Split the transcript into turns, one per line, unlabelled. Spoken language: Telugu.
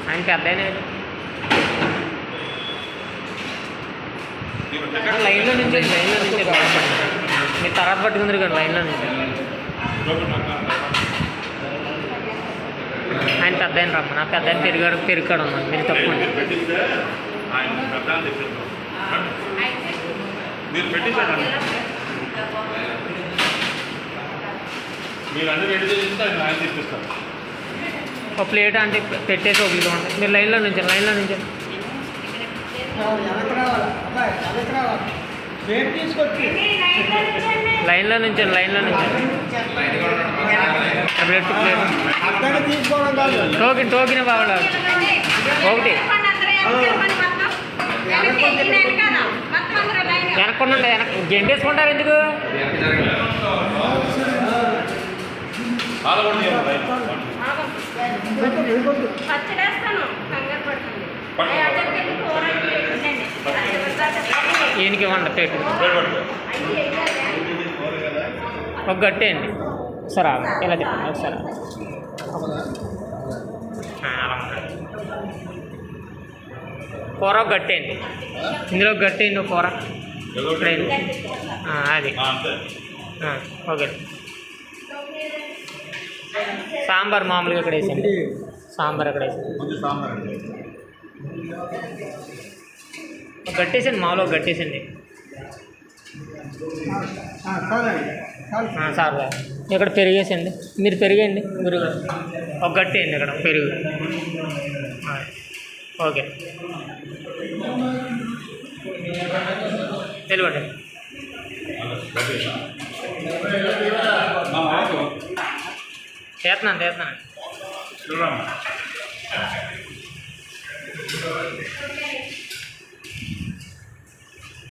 ఆయన పెద్ద లైన్లో నుంచి మీరు తర్వాత పట్టుకుందరు కానీ లైన్లో నుంచి ఆయన పెద్ద ఆయన రమ్మని ఆ పెద్ద ఆయన పెరిగాడు ఉన్నాను మీరు తప్పు
మీరు పెట్టించారండి మీరు అన్ని రెడీ చేస్తే ఆయన తెప్పిస్తారు
ఒక ప్లేట్ అంటే పెట్టేసి ఒక ఇది ఉంటుంది మీరు లైన్లో నుంచి లైన్లో నుంచి ప్లేట్ టోకిన బాగా ఒకటి వెనక్కుండా గెంటేసుకుంటారు ఎందుకు ఈయనకి ఇవ్వండి పేటు ఒక గట్టేయండి సరే ఇలా చెప్పండి ఒకసారి కూర ఒక గట్టేయండి ఇందులో గట్టేయండి ఒక కూర అది ఓకే సాంబార్ మామూలుగా ఇక్కడ వేసండి సాంబార్ అక్కడ వేసండి గట్టేసండి మామూలుగా గట్టేసండి సార్ ఇక్కడ పెరిగేసండి మీరు పెరిగేయండి మీరు ఒక గట్టేయండి ఇక్కడ పెరుగు ఓకే తెలియండి చేస్తున్నాను